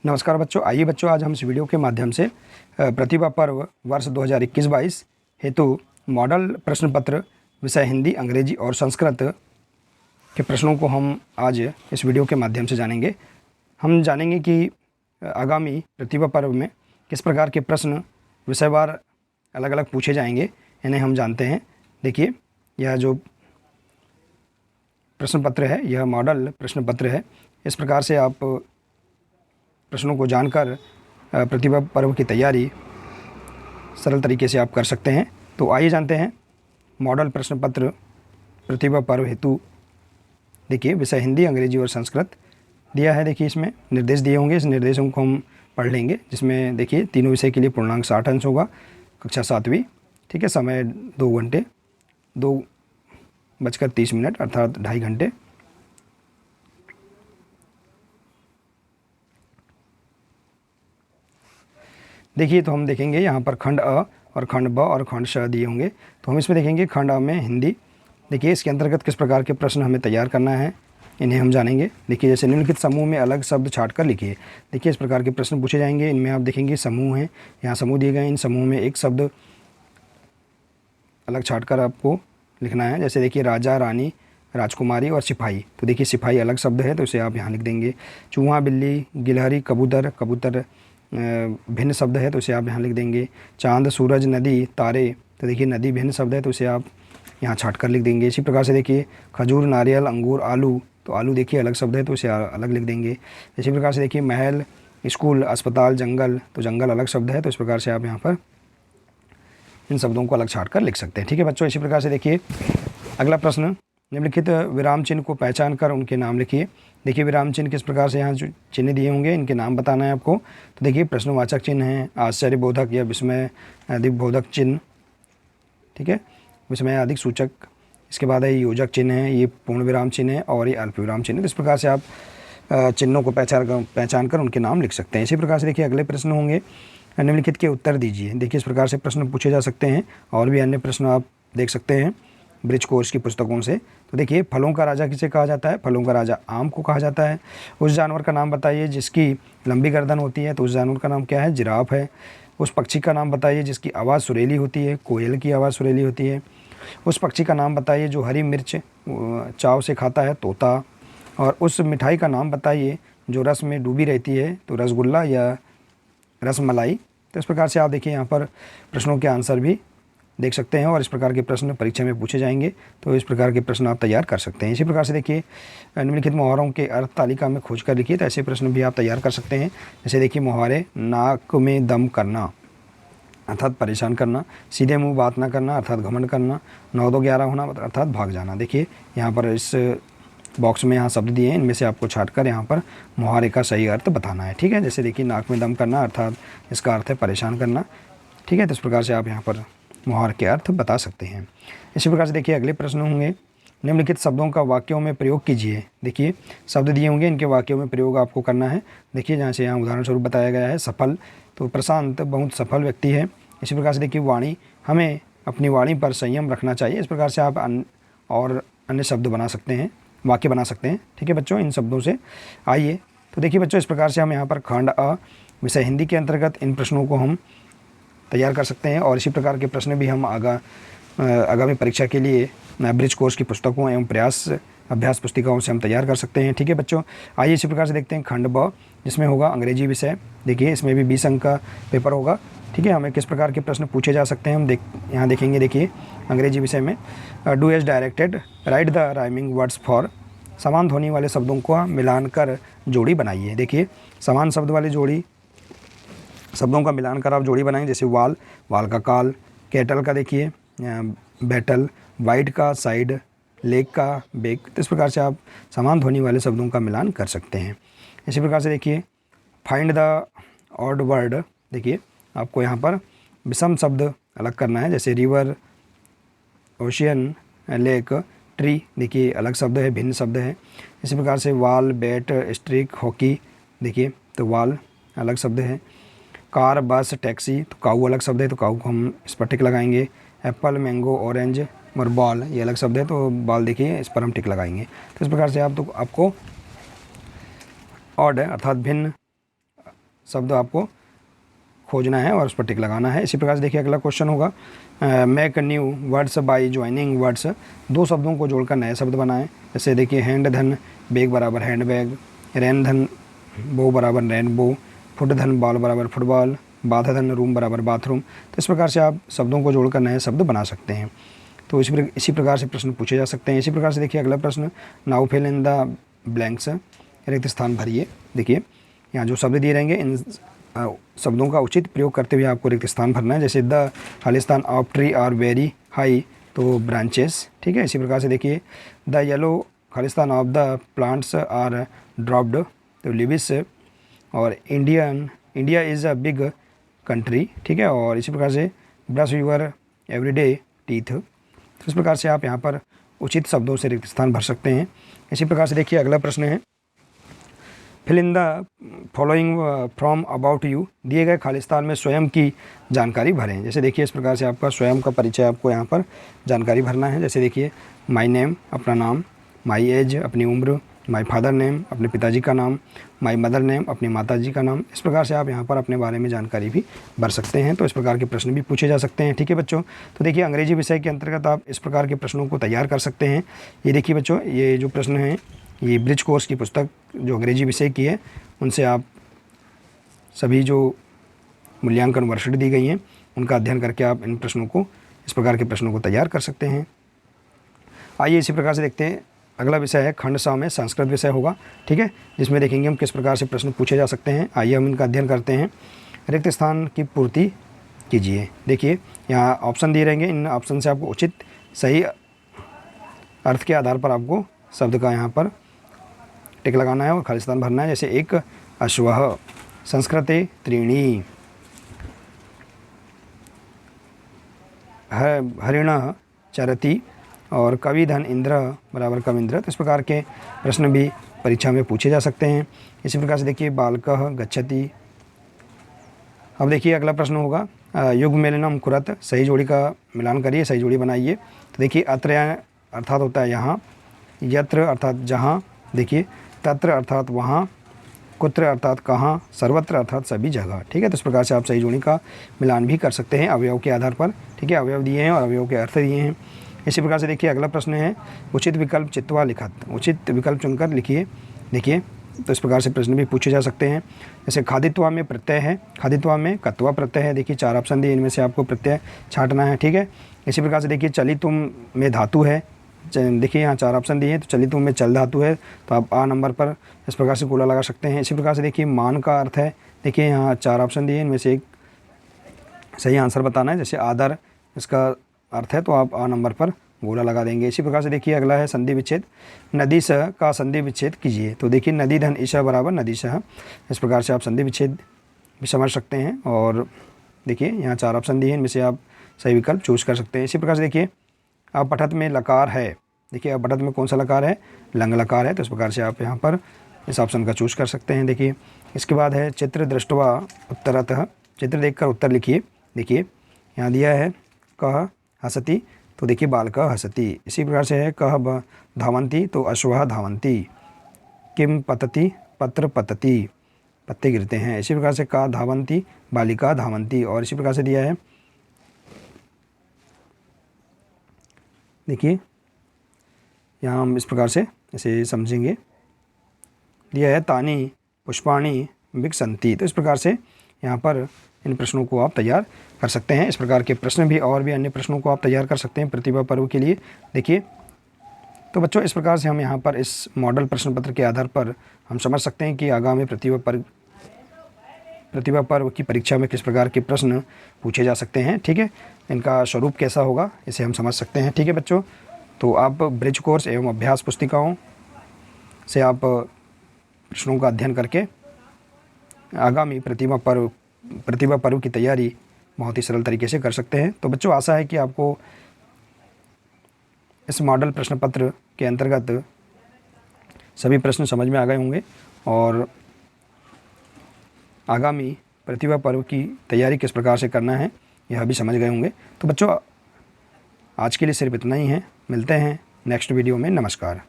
नमस्कार बच्चों, आइए बच्चों आज हम इस वीडियो के माध्यम से प्रतिभा पर्व वर्ष 2021-22 हेतु मॉडल प्रश्न पत्र विषय हिंदी, अंग्रेजी और संस्कृत के प्रश्नों को हम आज इस वीडियो के माध्यम से जानेंगे। हम जानेंगे कि आगामी प्रतिभा पर्व में किस प्रकार के प्रश्न विषयवार अलग अलग पूछे जाएंगे, इन्हें हम जानते हैं। देखिए, यह जो प्रश्न पत्र है यह मॉडल प्रश्न पत्र है। इस प्रकार से आप प्रश्नों को जानकर प्रतिभा पर्व की तैयारी सरल तरीके से आप कर सकते हैं। तो आइए जानते हैं मॉडल प्रश्न पत्र प्रतिभा पर्व हेतु। देखिए, विषय हिंदी, अंग्रेजी और संस्कृत दिया है। देखिए, इसमें निर्देश दिए होंगे, इस निर्देशों को हम पढ़ लेंगे। जिसमें देखिए तीनों विषय के लिए पूर्णांक 60 अंश होगा, कक्षा 7वीं। ठीक है, समय 2 घंटे 2:30 अर्थात 2.5 घंटे। देखिए, तो हम देखेंगे यहाँ पर खंड अ और खंड ब और खंड श दिए होंगे। तो हम इसमें देखेंगे खंड अ में हिंदी। देखिए, इसके अंतर्गत किस प्रकार के प्रश्न हमें तैयार करना है, इन्हें हम जानेंगे। देखिए, जैसे निम्नलिखित समूह में अलग शब्द छाट कर लिखिए। देखिए, इस प्रकार के प्रश्न पूछे जाएंगे। इनमें आप देखेंगे समूह हैं, यहाँ समूह दिए गए हैं। इन समूह में एक शब्द अलग छाट कर आपको लिखना है। जैसे देखिए, राजा, रानी, राजकुमारी और सिपाही। तो देखिए, सिपाही अलग शब्द है तो इसे आप यहाँ लिख देंगे। चूहा, बिल्ली, गिलहरी, कबूतर, कबूतर भिन्न शब्द है तो इसे आप यहाँ लिख देंगे। चांद, सूरज, नदी, तारे। तो देखिए, नदी भिन्न शब्द है तो इसे आप यहाँ छाट कर लिख देंगे। इसी प्रकार से देखिए, खजूर, नारियल, अंगूर, आलू। तो आलू देखिए अलग शब्द है तो इसे अलग लिख देंगे। इसी प्रकार से देखिए, महल, स्कूल, अस्पताल, जंगल। तो जंगल अलग शब्द है तो इस प्रकार से आप यहाँ पर इन शब्दों को अलग छाट कर लिख सकते हैं। ठीक है बच्चों, इसी प्रकार से देखिए अगला प्रश्न, निम्नलिखित विराम चिन्ह को पहचान कर उनके नाम लिखिए। देखिए, विराम चिन्ह किस प्रकार से यहाँ जो चिन्ह दिए होंगे इनके नाम बताना है आपको। तो देखिए, प्रश्नवाचक चिन्ह हैं, आश्चर्यबोधक या विस्मय अधिक बोधक चिन्ह। ठीक है, विस्मय अधिक सूचक। इसके बाद है योजक चिन्ह है, ये पूर्ण विराम चिन्ह है, और ये अल्प विराम चिन्ह है। तो इस प्रकार से आप चिन्हों को पहचान कर उनके नाम लिख सकते हैं। इसी प्रकार से देखिए अगले प्रश्न होंगे, निम्नलिखित के उत्तर दीजिए। देखिए, इस प्रकार से प्रश्न पूछे जा सकते हैं। और भी अन्य प्रश्न आप देख सकते हैं ब्रिज कोर्स की पुस्तकों से। तो देखिए, फलों का राजा किसे कहा जाता है? फलों का राजा आम को कहा जाता है। उस जानवर का नाम बताइए जिसकी लंबी गर्दन होती है। तो उस जानवर का नाम क्या है? जिराफ है। उस पक्षी का नाम बताइए जिसकी आवाज़ सुरीली होती है। कोयल की आवाज़ सुरीली होती है। उस पक्षी का नाम बताइए जो हरी मिर्च चाव से खाता है। तोता। और उस मिठाई का नाम बताइए जो रस में डूबी रहती है। तो रसगुल्ला या रसमलाई। तो इस प्रकार से आप देखिए यहाँ पर प्रश्नों के आंसर भी देख सकते हैं और इस प्रकार के प्रश्न परीक्षा में पूछे जाएंगे। तो इस प्रकार के प्रश्न आप तैयार कर सकते हैं। इसी प्रकार से देखिए, निम्नलिखित मुहावरों के अर्थ तालिका में खोज कर लिखिए। तो ऐसे प्रश्न भी आप तैयार कर सकते हैं। जैसे देखिए, मुहावरे, नाक में दम करना अर्थात परेशान करना, सीधे मुंह बात ना करना अर्थात घमंड करना, 9-2-11 होना अर्थात भाग जाना। देखिए, यहाँ पर इस बॉक्स में यहाँ शब्द दिए हैं, इनमें से आपको छाट कर यहाँ पर मुहावरे का सही अर्थ बताना है। ठीक है, जैसे देखिए, नाक में दम करना अर्थात इसका अर्थ है परेशान करना। ठीक है, तो इस प्रकार से आप यहाँ पर मुहावरे के अर्थ बता सकते हैं। इसी प्रकार से देखिए अगले प्रश्न होंगे, निम्नलिखित शब्दों का वाक्यों में प्रयोग कीजिए। देखिए, शब्द दिए होंगे, इनके वाक्यों में प्रयोग आपको करना है। देखिए, जहाँ से यहाँ उदाहरण स्वरूप बताया गया है, सफल। तो प्रशांत बहुत सफल व्यक्ति है। इसी प्रकार से देखिए, वाणी, हमें अपनी वाणी पर संयम रखना चाहिए। इस प्रकार से आप और अन्य शब्द बना सकते हैं, वाक्य बना सकते हैं। ठीक है बच्चों, इन शब्दों से आइए। तो देखिए बच्चों, इस प्रकार से हम यहाँ पर खंड अ विषय हिंदी के अंतर्गत इन प्रश्नों को हम तैयार कर सकते हैं। और इसी प्रकार के प्रश्न भी हम आगामी परीक्षा के लिए ब्रिज कोर्स की पुस्तकों एवं प्रयास अभ्यास पुस्तिकाओं से हम तैयार कर सकते हैं। ठीक है बच्चों, आइए इसी प्रकार से देखते हैं खंड ब, जिसमें होगा अंग्रेजी विषय। देखिए, इसमें भी 20 अंक का पेपर होगा। ठीक है, हमें किस प्रकार के प्रश्न पूछे जा सकते हैं हम यहाँ देखेंगे। देखिए, अंग्रेजी विषय में do as directed, write the rhyming words for. समान ध्वनि वाले शब्दों को मिलान कर जोड़ी बनाइए। देखिए, समान शब्द वाले शब्दों का मिलान कर आप जोड़ी बनाएंगे। जैसे वाल, वाल का काल, कैटल का देखिए बैटल, वाइड का साइड, लेक का बेक। तो इस प्रकार से आप समान ध्वनि वाले शब्दों का मिलान कर सकते हैं। इसी प्रकार से देखिए, फाइंड द ऑड वर्ड। देखिए, आपको यहाँ पर विषम शब्द अलग करना है। जैसे रिवर, ओशियन, लेक, ट्री। देखिए, अलग शब्द है, भिन्न शब्द है। इसी प्रकार से वाल, बैट, स्ट्रिक, हॉकी। देखिए, तो वाल अलग शब्द है। कार, बस, टैक्सी। तो काऊ अलग शब्द है, तो काऊ को हम इस पर टिक लगाएंगे। एप्पल, मैंगो, ऑरेंज और बॉल, ये अलग शब्द है, तो बॉल देखिए इस पर हम टिक लगाएंगे। तो इस प्रकार से आपको ऑड अर्थात भिन्न शब्द आपको खोजना है और उस पर टिक लगाना है। इसी प्रकार से देखिए अगला क्वेश्चन होगा, make new words by joining words. दो शब्दों को जोड़कर नए शब्द बनाएं। जैसे देखिए हैंड धन बैग बराबर हैंड बैग, रेन धन बो बराबर रेनबो, फुट धन बॉल बराबर फुटबॉल, बाथ धन रूम बराबर बाथरूम। तो इस प्रकार से आप शब्दों को जोड़कर नए शब्द बना सकते हैं। तो इसी प्रकार से प्रश्न पूछे जा सकते हैं। इसी प्रकार से देखिए अगला प्रश्न, now fill in the blanks, रिक्त स्थान भरिए। देखिए यहाँ जो शब्द दिए रहेंगे इन शब्दों का उचित प्रयोग करते हुए आपको रिक्त स्थान भरना है। जैसे द खालिस्तान of tree are very high, तो ब्रांचेस, ठीक है। इसी प्रकार से देखिए द येलो खालिस्तान of the plants are dropped, तो लिविस, और India is a big country, ठीक है। और इसी प्रकार से ब्रश यूर एवरीडे टीथ। तो इस प्रकार से आप यहाँ पर उचित शब्दों से रिक्त स्थान भर सकते हैं। इसी प्रकार से देखिए अगला प्रश्न है, fill in the following from about you. दिए गए खालिस्तान में स्वयं की जानकारी भरें। जैसे देखिए इस प्रकार से आपका स्वयं का परिचय आपको यहाँ पर जानकारी भरना है। जैसे देखिए माई नेम अपना नाम, माई एज अपनी उम्र, माई फादर नेम अपने पिताजी का नाम, माई मदर नेम अपनी माताजी का नाम। इस प्रकार से आप यहाँ पर अपने बारे में जानकारी भी भर सकते हैं। तो इस प्रकार के प्रश्न भी पूछे जा सकते हैं, ठीक है बच्चों। तो देखिए अंग्रेजी विषय के अंतर्गत आप इस प्रकार के प्रश्नों को तैयार कर सकते हैं। ये देखिए बच्चों, ये जो प्रश्न हैं ये ब्रिज कोर्स की पुस्तक जो अंग्रेजी विषय की है उनसे आप सभी जो मूल्यांकन वर्कशीट दी गई हैं उनका अध्ययन करके आप इन प्रश्नों को, इस प्रकार के प्रश्नों को तैयार कर सकते हैं। आइए इसी प्रकार से देखते हैं अगला विषय है खंड 6 में संस्कृत विषय होगा, ठीक है, जिसमें देखेंगे हम किस प्रकार से प्रश्न पूछे जा सकते हैं। आइए हम इनका अध्ययन करते हैं। रिक्त स्थान की पूर्ति कीजिए। देखिए यहाँ ऑप्शन दिए रहेंगे, इन ऑप्शन से आपको उचित सही अर्थ के आधार पर आपको शब्द का यहाँ पर टिक लगाना है और खालिस्तान भरना है। जैसे एक अश्वः, संस्कृते त्रीणी, हरिणः चरति, और कवि धन इंद्र बराबर कविंद्र। तो इस प्रकार के प्रश्न भी परीक्षा में पूछे जा सकते हैं। इसी प्रकार से देखिए बालकः गच्छति। अब देखिए अगला प्रश्न होगा, युग मेलनम कुरत, सही जोड़ी का मिलान करिए, सही जोड़ी बनाइए। तो देखिए अत्र अर्थात होता है यहाँ, यत्र अर्थात जहाँ, देखिए तत्र अर्थात वहाँ, कुत्र अर्थात कहाँ, सर्वत्र अर्थात सभी जगह, ठीक है। तो इस प्रकार से आप सही जोड़ी का मिलान भी कर सकते हैं अवयव के आधार पर, ठीक है। अवयव दिए हैं और अवयव के अर्थ दिए हैं। इसी प्रकार से देखिए अगला प्रश्न है, उचित विकल्प चित्वा लिखत, उचित विकल्प चुनकर लिखिए। देखिए तो इस प्रकार से प्रश्न भी पूछे जा सकते हैं। जैसे खादित्वा में प्रत्यय है, खादित्वा में कत्वा प्रत्यय है। देखिए 4 ऑप्शन दिए, इनमें से आपको प्रत्यय छांटना है, ठीक है। इसी प्रकार से देखिए चलितुम में धातु है। देखिए यहाँ 4 ऑप्शन दिए हैं, तो चलितुम में चल धातु है, तो आप आ नंबर पर इस प्रकार से गोला लगा सकते हैं। इसी प्रकार से देखिए मान का अर्थ है। देखिए यहाँ 4 ऑप्शन दिए, इनमें से एक सही आंसर बताना है। जैसे आदर इसका अर्थ है, तो आप आ नंबर पर गोला लगा देंगे। इसी प्रकार से देखिए अगला है संधि विच्छेद, नदी सह का संधि विच्छेद कीजिए। तो देखिए नदी धन ईशा बराबर नदी सह, इस प्रकार से आप संधि विच्छेद भी समझ सकते हैं। और देखिए यहाँ 4 ऑप्शन दिए हैं, इनमें से आप सही विकल्प चूज कर सकते हैं। इसी प्रकार से देखिए अब पठत में लकार है। देखिए अब पठत में कौन सा लकार है, लंग लकार है। तो इस प्रकार से आप यहाँ पर इस ऑप्शन का चूज कर सकते हैं। देखिए इसके बाद है चित्र दृष्टवा उत्तरतः, चित्र देखकर उत्तर लिखिए। देखिए यहाँ दिया है कह हसती, तो देखिए बालकः हसति। इसी प्रकार से है कह धावन्ति, तो अश्वः धावन्ति। किम पतति, पत्र पतति, पत्ते गिरते हैं। इसी प्रकार से का धावन्ति, बालिका धावन्ति। और इसी प्रकार से दिया है, देखिए यहाँ हम इस प्रकार से इसे समझेंगे। दिया है तानी पुष्पाणि विकसन्ति। तो इस प्रकार से यहाँ पर इन प्रश्नों को आप तैयार कर सकते हैं। इस प्रकार के प्रश्न भी और भी अन्य प्रश्नों को आप तैयार कर सकते हैं प्रतिभा पर्व के लिए। देखिए तो बच्चों इस प्रकार से हम यहाँ पर इस मॉडल प्रश्न पत्र के आधार पर हम समझ सकते हैं कि आगामी प्रतिभा पर्व की परीक्षा में किस प्रकार के प्रश्न पूछे जा सकते हैं, ठीक है। इनका स्वरूप कैसा होगा इसे हम समझ सकते हैं, ठीक है बच्चों। तो आप ब्रिज कोर्स एवं अभ्यास पुस्तिकाओं से आप प्रश्नों का अध्ययन करके आगामी प्रतिभा पर्व की तैयारी बहुत ही सरल तरीके से कर सकते हैं। तो बच्चों आशा है कि आपको इस मॉडल प्रश्न पत्र के अंतर्गत सभी प्रश्न समझ में आ गए होंगे और आगामी प्रतिभा पर्व की तैयारी किस प्रकार से करना है यह भी समझ गए होंगे। तो बच्चों आज के लिए सिर्फ इतना ही है, मिलते हैं नेक्स्ट वीडियो में। नमस्कार।